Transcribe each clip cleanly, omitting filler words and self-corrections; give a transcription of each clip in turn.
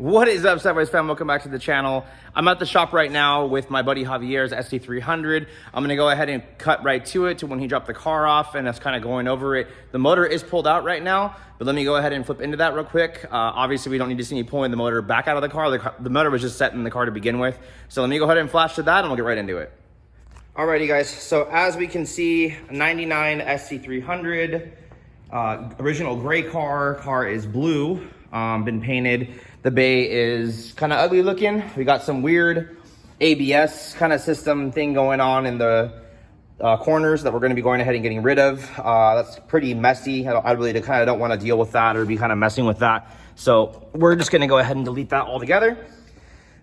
What is up, Javiers fam? Welcome back to the channel. I'm at the shop right now with my buddy Javiers, sc300. I'm gonna go ahead and cut right to it to when he dropped the car off, and that's kind of going over it. The motor is pulled out right now, but let me go ahead and flip into that real quick. Obviously, we don't need to see me pulling the motor back out of the car. The motor was just set in the car to begin with. So let me go ahead and flash to that, and we'll get right into it. Alrighty, guys. So as we can see, 99 sc300, original gray car. Car is blue, been painted. The bay is kind of ugly looking. We got some weird ABS kind of system thing going on in the corners that we're going to be going ahead and getting rid of. That's pretty messy. I really kind of don't want to deal with that or be kind of messing with that. So we're just going to go ahead and delete that altogether.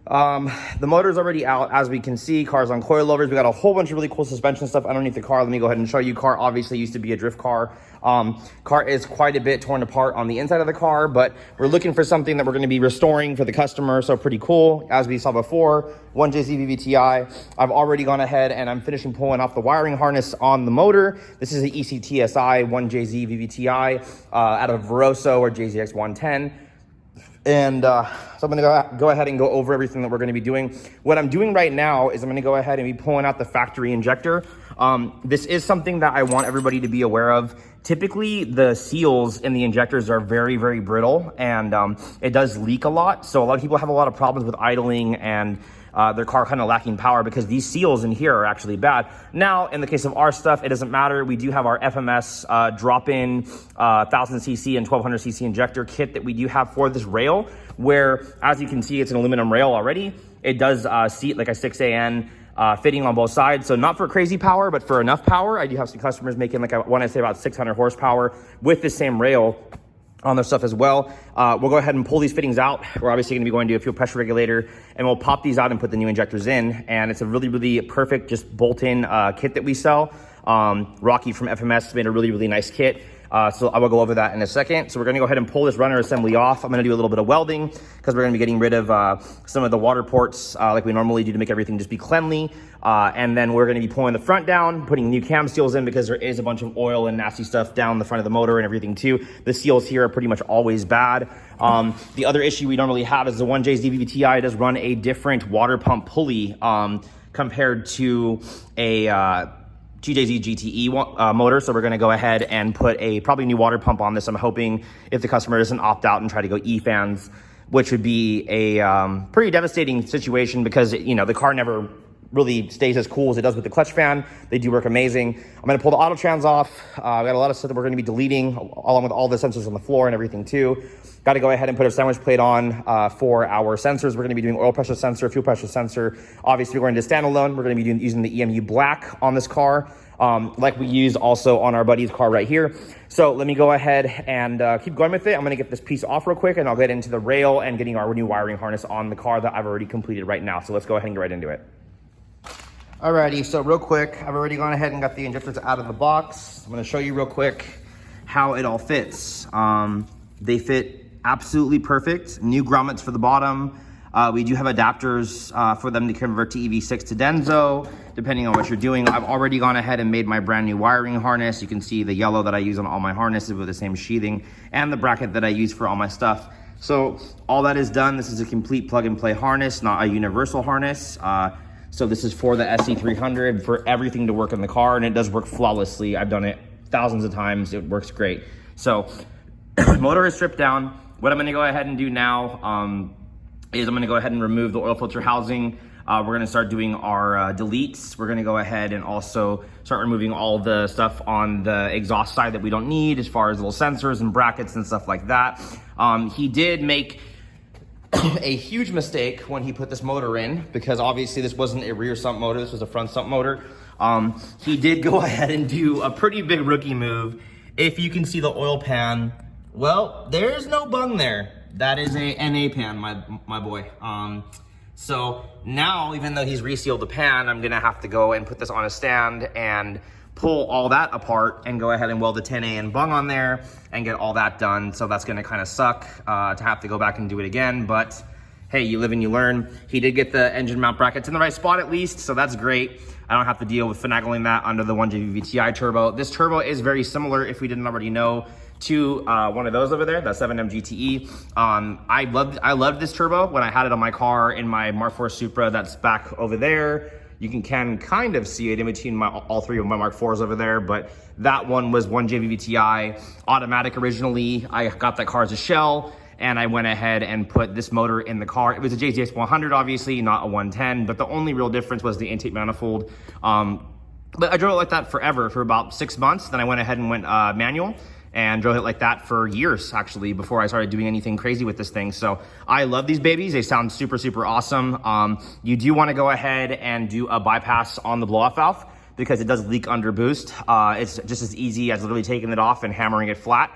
The motor's already out, as we can see. Car's on coilovers. We got a whole bunch of really cool suspension stuff underneath the car. Let me go ahead and show you. Car obviously used to be a drift car. Car is quite a bit torn apart on the inside of the car, but we're looking for something that we're going to be restoring for the customer. So pretty cool. As we saw before, 1jzgtevvti. I've already gone ahead and I'm finishing pulling off the wiring harness on the motor. This is an ECTSI 1jzgtevvti out of Veroso or jzx110. And so I'm gonna go ahead and go over everything that we're gonna be doing. What I'm doing right now is I'm gonna go ahead and be pulling out the factory injector. This is something that I want everybody to be aware of. Typically, the seals in the injectors are very, very brittle, and it does leak a lot. So a lot of people have a lot of problems with idling and their car kind of lacking power because these seals in here are actually bad. Now, in the case of our stuff, it doesn't matter. We do have our FMS drop-in 1000cc and 1200cc injector kit that we do have for this rail, where, as you can see, it's an aluminum rail already. It does seat like a 6AN fitting on both sides. So not for crazy power, but for enough power. I do have some customers making, like, I want to say about 600 horsepower with the same rail on their stuff as well. We'll go ahead and pull these fittings out. We're obviously going to be going to do a fuel pressure regulator, and we'll pop these out and put the new injectors in. And it's a really, really perfect just bolt-in kit that we sell. Rocky from FMS made a really, really nice kit. So I will go over that in a second. So we're going to go ahead and pull this runner assembly off. I'm going to do a little bit of welding because we're going to be getting rid of some of the water ports like we normally do to make everything just be cleanly. And then we're going to be pulling the front down, putting new cam seals in because there is a bunch of oil and nasty stuff down the front of the motor and everything too. The seals here are pretty much always bad. The other issue we normally have is the 1jzgtevvti does run a different water pump pulley compared to a jzgte motor. So we're going to go ahead and put a probably new water pump on this. I'm hoping if the customer doesn't opt out and try to go E-fans, which would be a pretty devastating situation because, you know, the car never really stays as cool as it does with the clutch fan. They do work amazing. I'm going to pull the auto trans off. We got a lot of stuff that we're going to be deleting along with all the sensors on the floor and everything too. Got to go ahead and put a sandwich plate on for our sensors. We're going to be doing oil pressure sensor, fuel pressure sensor. Obviously, we're going to standalone. We're going to be using the EMU black on this car, like we use also on our buddy's car right here. So let me go ahead and keep going with it. I'm going to get this piece off real quick, and I'll get into the rail and getting our new wiring harness on the car that I've already completed right now. So let's go ahead and get right into it. Alrighty, so real quick, I've already gone ahead and got the injectors out of the box. I'm going to show you real quick how it all fits. They fit absolutely perfect. New grommets for the bottom. We do have adapters for them to convert to EV6 to Denso, depending on what you're doing. I've already gone ahead and made my brand new wiring harness. You can see the yellow that I use on all my harnesses with the same sheathing and the bracket that I use for all my stuff. So all that is done. This is a complete plug and play harness, not a universal harness. So this is for the sc300 for everything to work in the car, and it does work flawlessly. I've done it thousands of times. It works great. So motor is stripped down. What I'm going to go ahead and do now is I'm going to go ahead and remove the oil filter housing. We're going to start doing our deletes. We're going to go ahead and also start removing all the stuff on the exhaust side that we don't need, as far as little sensors and brackets and stuff like that. He did make a huge mistake when he put this motor in, because obviously this wasn't a rear sump motor, this was a front sump motor. He did go ahead and do a pretty big rookie move. If you can see the oil pan, well, there's no bung there. That is a NA pan, my boy. So now, even though he's resealed the pan, I'm gonna have to go and put this on a stand and pull all that apart and go ahead and weld the 10AN bung on there and get all that done. So that's gonna kind of suck to have to go back and do it again, but hey, you live and you learn. He did get the engine mount brackets in the right spot at least, so that's great. I don't have to deal with finagling that under the 1jzgtevvti turbo. This turbo is very similar, if we didn't already know, to one of those over there, the 7M GTE. I loved this turbo when I had it on my car in my Mark IV Supra that's back over there. You can kind of see it in between all three of my Mark IVs over there, but that one was 1jzgtevvti automatic originally. I got that car as a shell, and I went ahead and put this motor in the car. It was a jzx110, obviously, not a 110, but the only real difference was the intake manifold. But I drove it like that forever, for about 6 months. Then I went ahead and went manual and drove it like that for years, actually, before I started doing anything crazy with this thing. So I love these babies. They sound super, super awesome. You do want to go ahead and do a bypass on the blow-off valve because it does leak under boost. It's just as easy as literally taking it off and hammering it flat,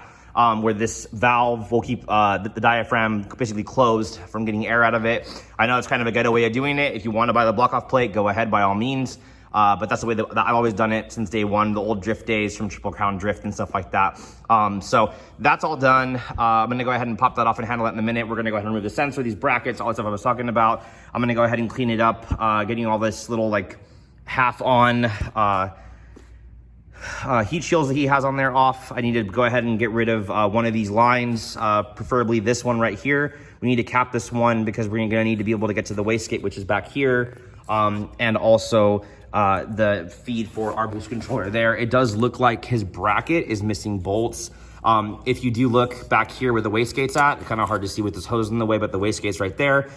where this valve will keep the diaphragm basically closed from getting air out of it. I know it's kind of a ghetto way of doing it. If you want to buy the block-off plate, go ahead by all means. But that's the way that I've always done it since day one, the old drift days from Triple Crown Drift and stuff like that. So that's all done. I'm gonna go ahead and pop that off and handle it in a minute. We're gonna go ahead and remove the sensor, these brackets, all the stuff I was talking about. I'm gonna go ahead and clean it up, getting all this little like half on heat shields that he has on there off. I need to go ahead and get rid of one of these lines, preferably this one right here. We need to cap this one because we're gonna need to be able to get to the wastegate, which is back here. And also the feed for our boost controller there. It does look like his bracket is missing bolts. If you do look back here where the wastegate's at, kind of hard to see with this hose in the way, but the wastegate's right there.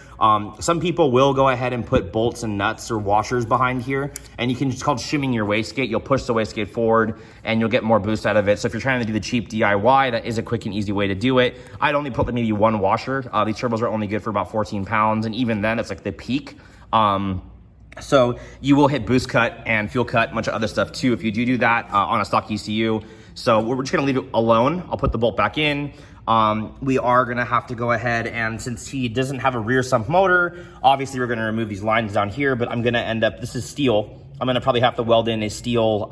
Some people will go ahead and put bolts and nuts or washers behind here, and you can just called shimming your wastegate. You'll push the wastegate forward and you'll get more boost out of it. So if you're trying to do the cheap DIY, that is a quick and easy way to do it. I'd only put maybe one washer. These turbos are only good for about 14 pounds, and even then it's like the peak. So you will hit boost cut and fuel cut, a bunch of other stuff too if you do that on a stock ECU. So we're just gonna leave it alone. I'll put the bolt back in. We are gonna have to go ahead, and since he doesn't have a rear sump motor, obviously we're gonna remove these lines down here, but I'm gonna end up, this is steel. I'm gonna probably have to weld in a steel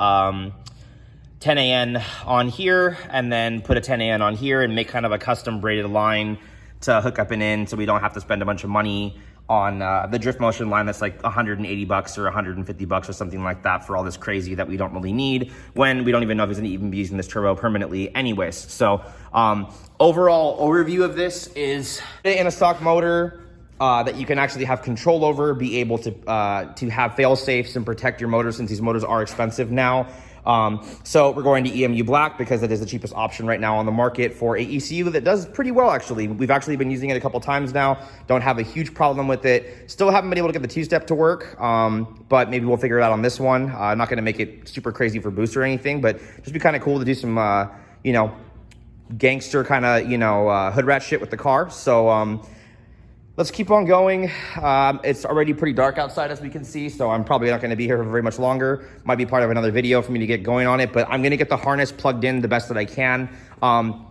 10AN on here and then put a 10AN on here and make kind of a custom braided line to hook up and in so we don't have to spend a bunch of money on the drift motion line that's like 180 bucks or 150 bucks or something like that for all this crazy that we don't really need when we don't even know if he's gonna even be using this turbo permanently anyways. So overall overview of this is in a stock motor that you can actually have control over, be able to have fail safes and protect your motor since these motors are expensive now. So we're going to EMU black because it is the cheapest option right now on the market for a ECU that does pretty well actually. We've actually been using it a couple times now. Don't have a huge problem with it. Still haven't been able to get the two-step to work, but maybe we'll figure it out on this one. I'm not going to make it super crazy for boost or anything, but just be kind of cool to do some, you know, gangster kind of, you know, hood rat shit with the car. So, let's keep on going. It's already pretty dark outside as we can see, so I'm probably not gonna be here for very much longer. Might be part of another video for me to get going on it, but I'm gonna get the harness plugged in the best that I can.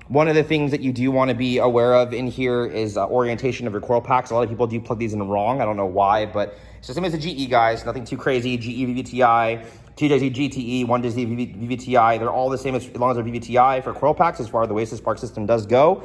One of the things that you do wanna be aware of in here is orientation of your coil packs. A lot of people do plug these in wrong. I don't know why, but it's the same as the GE guys, nothing too crazy. GE VVTi, 2jzgte, 1jzgtevvti, they're all the same as long as they're VVTi for coil packs as far as the wasted spark system does go.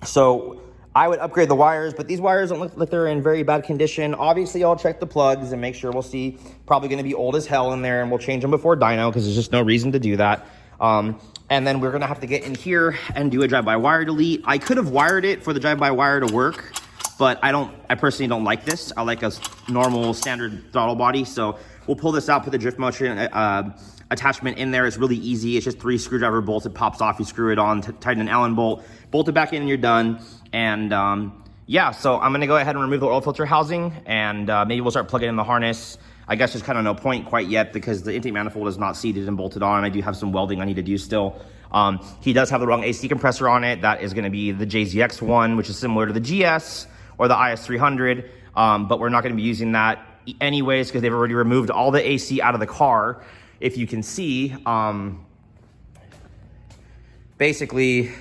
So I would upgrade the wires, but these wires don't look like they're in very bad condition. Obviously, I'll check the plugs and make sure. We'll see. Probably going to be old as hell in there, and we'll change them before dyno because there's just no reason to do that. And then we're going to have to get in here and do a drive-by-wire delete. I could have wired it for the drive-by-wire to work, but I personally don't like this. I like a normal standard throttle body. So we'll pull this out, put the drift motion attachment in there. It's really easy. It's just 3 screwdriver bolts. It pops off. You screw it on, tighten an Allen bolt, bolt it back in, and you're done. And yeah, so I'm gonna go ahead and remove the oil filter housing, and maybe we'll start plugging in the harness. I guess there's kind of no point quite yet because the intake manifold is not seated and bolted on. I do have some welding I need to do still. He does have the wrong AC compressor on it. That is gonna be the jzx one, which is similar to the GS or the IS300, but we're not gonna be using that anyways because they've already removed all the AC out of the car. If you can see, basically,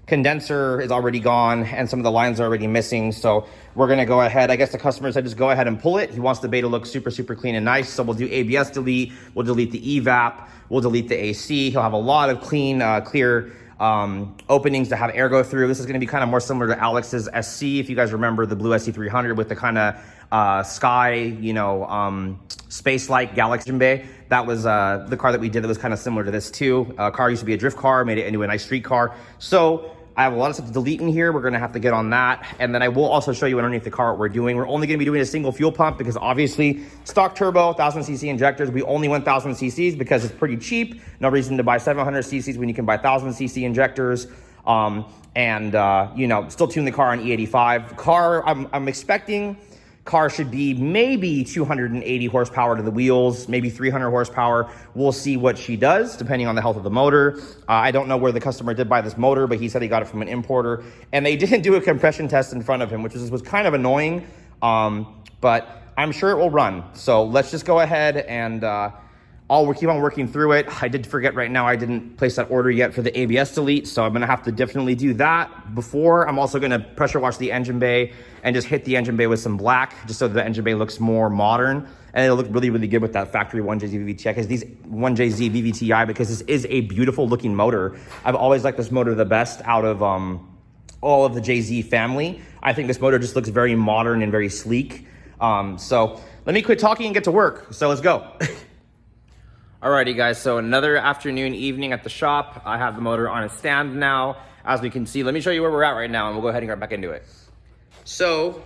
condenser is already gone and some of the lines are already missing. So we're gonna go ahead, I guess the customer said just go ahead and pull it. He wants the bay to look super, super clean and nice. So we'll do ABS delete, we'll delete the EVAP, we'll delete the AC. He'll have a lot of clean, clear openings to have air go through. This is gonna be kind of more similar to Alex's SC. If you guys remember the blue sc300 with the kind of sky, you know, space-like Galaxy engine bay. That was the car that we did that was kind of similar to this too. Car used to be a drift car, made it into a nice street car. So I have a lot of stuff to delete in here. We're gonna have to get on that. And then I will also show you underneath the car what we're doing. We're only gonna be doing a single fuel pump because obviously stock turbo, 1000cc injectors, we only went 1000cc's because it's pretty cheap. No reason to buy 700cc's when you can buy 1000cc injectors. You know, still tune the car on E85. Car, I'm expecting car should be maybe 280 horsepower to the wheels, maybe 300 horsepower. We'll see what she does depending on the health of the motor. I don't know where the customer did buy this motor, but he said he got it from an importer, and they didn't do a compression test in front of him, which was kind of annoying. But I'm sure it will run. So let's just go ahead and we'll keep on working through it. I did forget right now, I didn't place that order yet for the ABS delete, so I'm gonna have to definitely do that before. I'm also gonna pressure wash the engine bay and just hit the engine bay with some black, just so the engine bay looks more modern. And it'll look really, really good with that factory 1jzgtevvti, because these 1jzgtevvti, because this is a beautiful looking motor. I've always liked this motor the best out of all of the JZ family. I think this motor just looks very modern and very sleek. So let me quit talking and get to work. So let's go. Alrighty guys, so another afternoon, evening at the shop. I have the motor on a stand now. As we can see, let me show you where we're at right now and we'll go ahead and get back into it. So,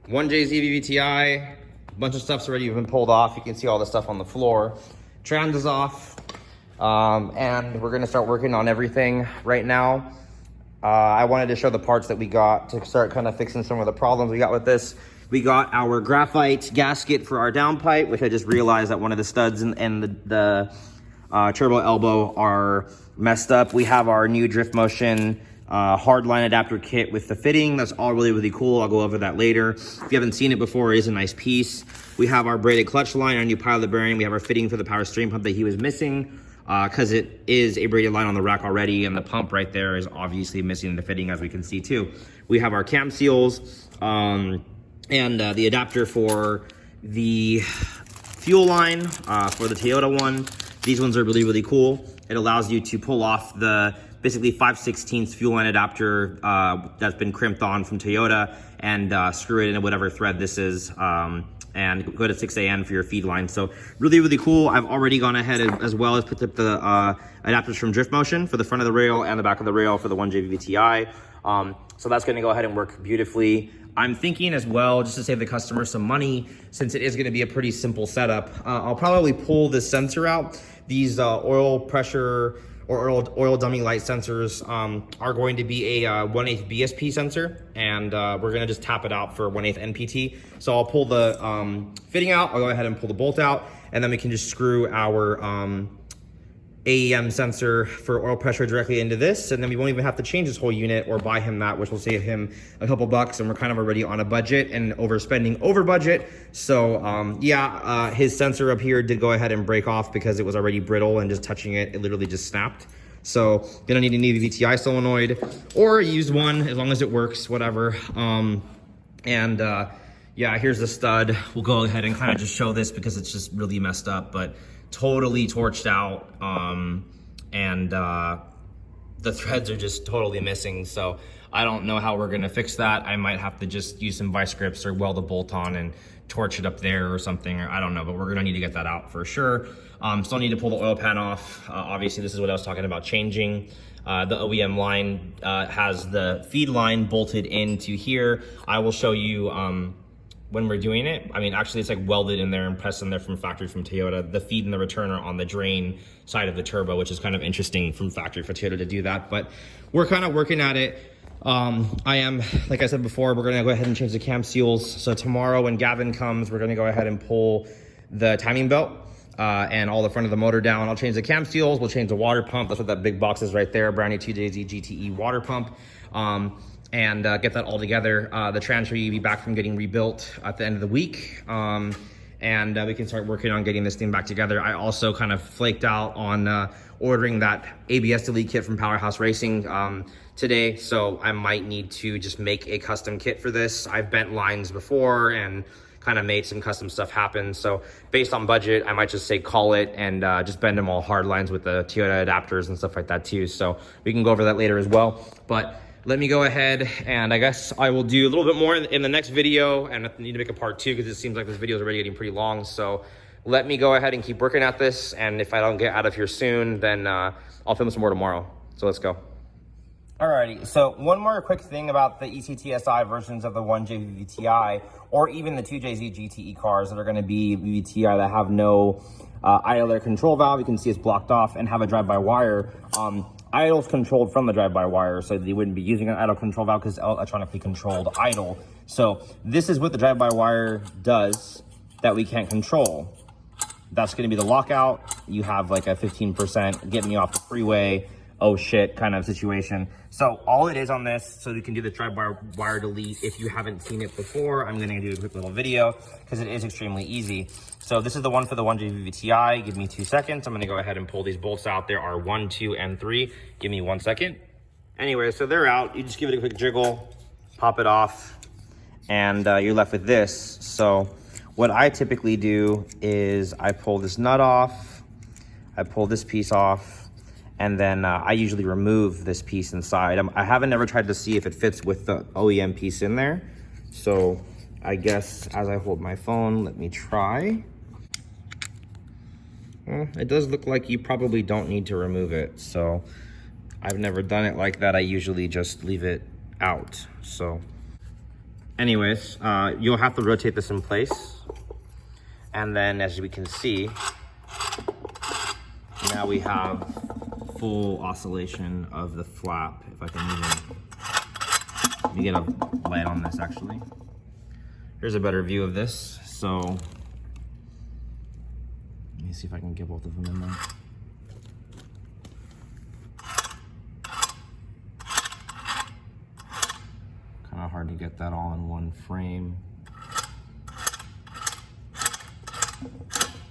1jzgtevvti, a bunch of stuff's already been pulled off. You can see all the stuff on the floor. Trans is off, and we're gonna start working on everything right now. I wanted to show the parts that we got to start kind of fixing some of the problems we got with this. We got our graphite gasket for our downpipe, which I just realized that one of the studs and the turbo elbow are messed up. We have our new Drift Motion hardline adapter kit with the fitting. That's all really, really cool. I'll go over that later. If you haven't seen it before, it is a nice piece. We have our braided clutch line, our new pilot bearing. We have our fitting for the power steering pump that he was missing because it is a braided line on the rack already, and the pump right there is obviously missing the fitting, as we can see too. We have our cam seals, and the adapter for the fuel line for the Toyota one. These ones are really, really cool. It allows you to pull off the basically 5/16 fuel line adapter that's been crimped on from Toyota and screw it into whatever thread this is, and go to 6AN for your feed line. So really, really cool. I've already gone ahead as well as put up the adapters from Drift Motion for the front of the rail and the back of the rail for the 1jzgtevvti. So that's gonna go ahead and work beautifully. I'm thinking as well, just to save the customer some money, since it is gonna be a pretty simple setup, I'll probably pull this sensor out. These oil pressure or oil dummy light sensors are going to be a 1/8 BSP sensor, and we're gonna just tap it out for 1/8 NPT. So I'll pull the fitting out, I'll go ahead and pull the bolt out, and then we can just screw our AEM sensor for oil pressure directly into this, and then we won't even have to change this whole unit or buy him that, which will save him a couple bucks, and we're kind of already on a budget and overspending over budget. So his sensor up here did go ahead and break off because it was already brittle, and just touching it, it literally just snapped. So gonna need a new VTI solenoid or a used one, as long as it works, whatever. Yeah, here's the stud. We'll go ahead and kind of just show this because it's just really messed up, but totally torched out, and the threads are just totally missing. So I don't know how we're gonna fix that. I might have to just use some vice grips or weld a bolt on and torch it up there or something, or I don't know, but we're gonna need to get that out for sure. Still need to pull the oil pan off. Obviously, this is what I was talking about changing. The OEM line has the feed line bolted into here. I will show you when we're doing it. I mean, actually it's like welded in there and pressed in there from factory from Toyota. The feed and the return are on the drain side of the turbo, which is kind of interesting from factory for Toyota to do that, but we're kind of working at it. I am, like I said before, we're gonna go ahead and change the cam seals. So tomorrow when Gavin comes, we're gonna go ahead and pull the timing belt and all the front of the motor down. I'll change the cam seals, we'll change the water pump. That's what that big box is right there, brand new 2JZ GTE water pump. And get that all together. The transfer will be back from getting rebuilt at the end of the week. And we can start working on getting this thing back together. I also kind of flaked out on ordering that ABS delete kit from Powerhouse Racing today. So I might need to just make a custom kit for this. I've bent lines before and kind of made some custom stuff happen. So based on budget, I might just say call it and just bend them all hard lines with the Toyota adapters and stuff like that too. So we can go over that later as well. But let me go ahead and I guess I will do a little bit more in the next video, and I need to make a part 2 because it seems like this video is already getting pretty long. So let me go ahead and keep working at this, and if I don't get out of here soon, then I'll film some more tomorrow. So let's go. Alrighty, so one more quick thing about the ECTSI versions of the 1jzgtevvti, or even the 2jzgte cars that are going to be VVTi that have no idle air control valve. You can see it's blocked off, and have a drive-by-wire. Idle's controlled from the drive-by-wire, so they wouldn't be using an idle control valve because it's electronically controlled idle. So this is what the drive-by-wire does that we can't control. That's going to be the lockout. You have like a 15% get me off the freeway, oh shit kind of situation. So all it is on this, so we can do the drive-by-wire delete. If you haven't seen it before, I'm gonna do a quick little video because it is extremely easy. So this is the one for the 1jzgtevvti. Give me 2 seconds. I'm gonna go ahead and pull these bolts out. There are 1, 2, and 3. Give me 1 second. Anyway, so they're out. You just give it a quick jiggle, pop it off, and you're left with this. So what I typically do is I pull this nut off, I pull this piece off, and then I usually remove this piece inside. I haven't ever tried to see if it fits with the OEM piece in there. So I guess as I hold my phone, let me try. Well, it does look like you probably don't need to remove it. So I've never done it like that. I usually just leave it out. So anyways, you'll have to rotate this in place. And then as we can see, now we have full oscillation of the flap. If I can even, let me get a light on this actually. Here's a better view of this. So let me see if I can get both of them in there. Kind of hard to get that all in one frame,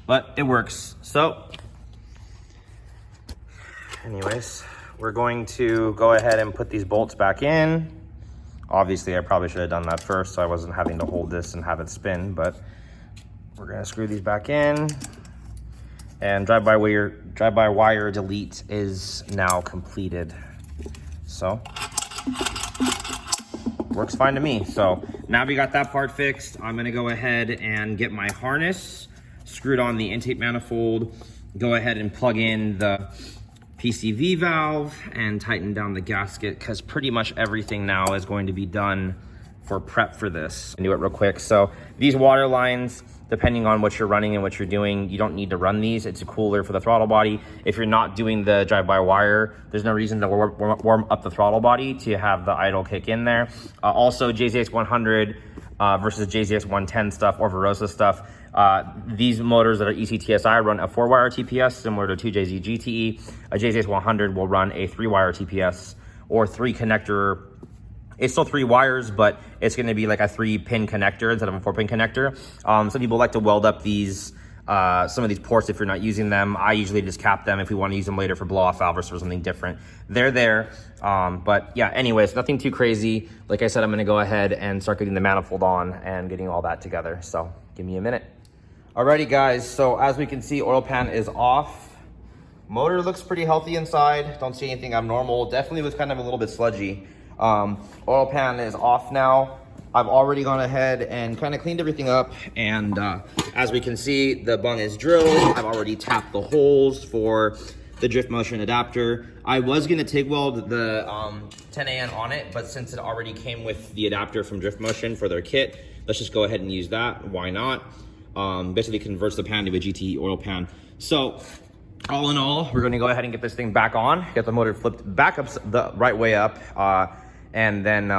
but it works. So anyways, we're going to go ahead and put these bolts back in. Obviously, I probably should have done that first so I wasn't having to hold this and have it spin, but we're gonna screw these back in. And drive-by-wire delete is now completed. So, works fine to me. So now we got that part fixed. I'm gonna go ahead and get my harness screwed on the intake manifold, go ahead and plug in the PCV valve and tighten down the gasket, because pretty much everything now is going to be done for prep for this. Do it real quick. So these water lines, depending on what you're running and what you're doing, you don't need to run these. It's a cooler for the throttle body. If you're not doing the drive-by-wire, there's no reason to warm up the throttle body to have the idle kick in there. Also, jzx100 versus jzx110 stuff or Verosa stuff. These motors that are ECTSI run a 4-wire TPS similar to 2jzgte. A jzx100 will run a 3-wire TPS or 3 connector. It's still 3 wires, but it's going to be like a 3-pin connector instead of a 4-pin connector. Some people like to weld up these some of these ports if you're not using them. I usually just cap them if we want to use them later for blow-off valve or something different. They're there. But yeah, anyways, nothing too crazy. Like I said, I'm going to go ahead and start getting the manifold on and getting all that together. So give me a minute. Alrighty guys, so as we can see, oil pan is off. Motor looks pretty healthy inside. Don't see anything abnormal. Definitely was kind of a little bit sludgy. Oil pan is off now. I've already gone ahead and kind of cleaned everything up, and as we can see, the bung is drilled. I've already tapped the holes for the drift motion adapter. I was gonna TIG weld the 10AN on it, but since it already came with the adapter from Drift Motion for their kit, let's just go ahead and use that. Why not? Basically converts the pan to a GTE oil pan. So all in all, we're gonna go ahead and get this thing back on, get the motor flipped back up the right way up, and then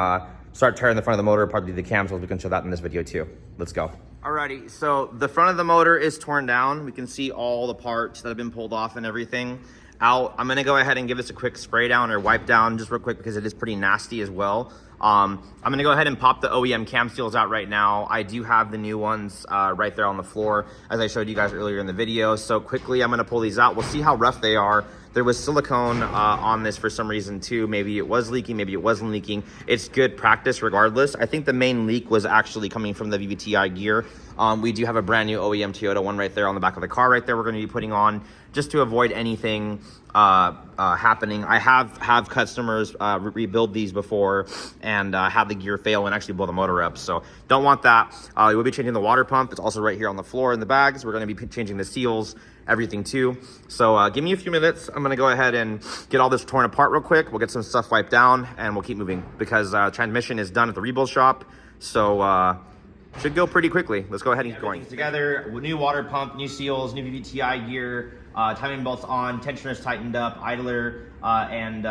start tearing the front of the motor apart with the cam, so we can show that in this video too. Let's go. Alrighty, so the front of the motor is torn down. We can see all the parts that have been pulled off and everything out. I'm gonna go ahead and give this a quick spray down or wipe down just real quick because it is pretty nasty as well. I'm gonna go ahead and pop the OEM cam seals out right now. I do have the new ones right there on the floor, as I showed you guys earlier in the video. So quickly, I'm gonna pull these out. We'll see how rough they are. There was silicone on this for some reason too. Maybe it was leaking, maybe it wasn't leaking. It's good practice regardless. I think the main leak was actually coming from the VVTi gear. We do have a brand new OEM Toyota one right there on the back of the car right there we're gonna be putting on. just to avoid anything happening. I have customers rebuild these before and have the gear fail and actually blow the motor up, so don't want that. We will be changing the water pump. It's also right here on the floor in the bags. We're going to be changing the seals, everything too. So give me a few minutes. I'm going to go ahead and get all this torn apart real quick. We'll get some stuff wiped down and we'll keep moving because transmission is done at the rebuild shop, so should go pretty quickly. Let's go ahead and keep going. Together, new water pump, new seals, new VVTi gear, timing belts on, tensioners tightened up, idler, and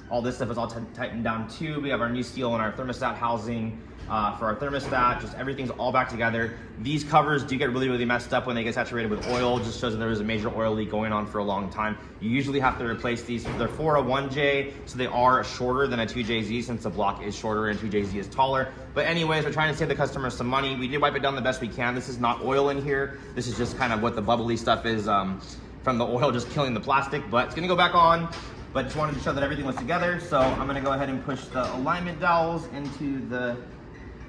all this stuff is all tightened down too. We have our new steel in our thermostat housing for our thermostat. Just everything's all back together. These covers do get really messed up when they get saturated with oil. Just shows that there was a major oil leak going on for a long time. You usually have to replace these. They're for a 1J, so they are shorter than a 2JZ since the block is shorter and 2JZ is taller. But anyways, we're trying to save the customer some money. We did wipe it down the best we can. This is not oil in here. This is just kind of what the bubbly stuff is from the oil just killing the plastic, but it's gonna go back on. But just wanted to show that everything was together. So I'm gonna go ahead and push the alignment dowels into the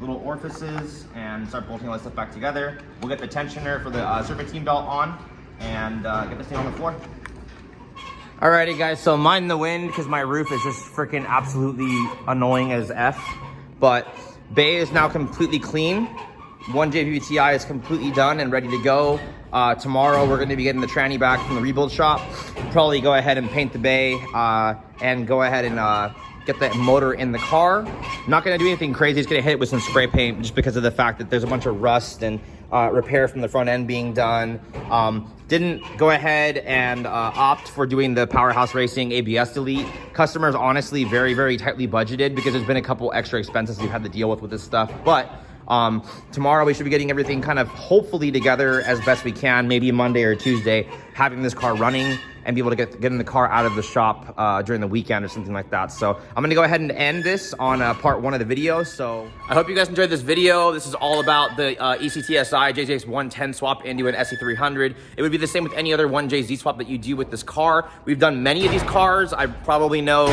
little orifices and start bolting all this stuff back together. We'll get the tensioner for the serpentine belt on and get this thing on the floor. Alrighty guys, so mind the wind because my roof is just freaking absolutely annoying as F. But bay is now completely clean. 1J VVTi is completely done and ready to go. Tomorrow we're going to be getting the tranny back from the rebuild shop. Probably go ahead and paint the bay and go ahead and get the motor in the car. Not going to do anything crazy. It's going to hit it with some spray paint just because of the fact that there's a bunch of rust and repair from the front end being done. Didn't go ahead and opt for doing the Powerhouse Racing ABS delete. Customers honestly very tightly budgeted because there's been a couple extra expenses we've had to deal with this stuff. But tomorrow we should be getting everything kind of hopefully together as best we can, maybe Monday or Tuesday, having this car running and be able to get in the car out of the shop during the weekend or something like that. So I'm gonna go ahead and end this on part 1 of the video. So I hope you guys enjoyed this video. This is all about the ECTSI jzx110 swap into an sc300. It would be the same with any other 1JZ swap that you do with this car. We've done many of these cars. I probably know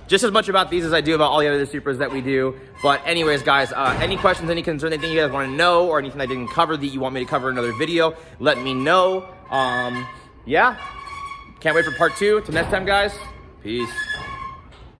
just as much about these as I do about all the other Supras that we do. But anyways, guys, any questions, any concerns, anything you guys want to know, or anything I didn't cover that you want me to cover in another video, let me know. Yeah, can't wait for part 2. Till next time, guys, peace.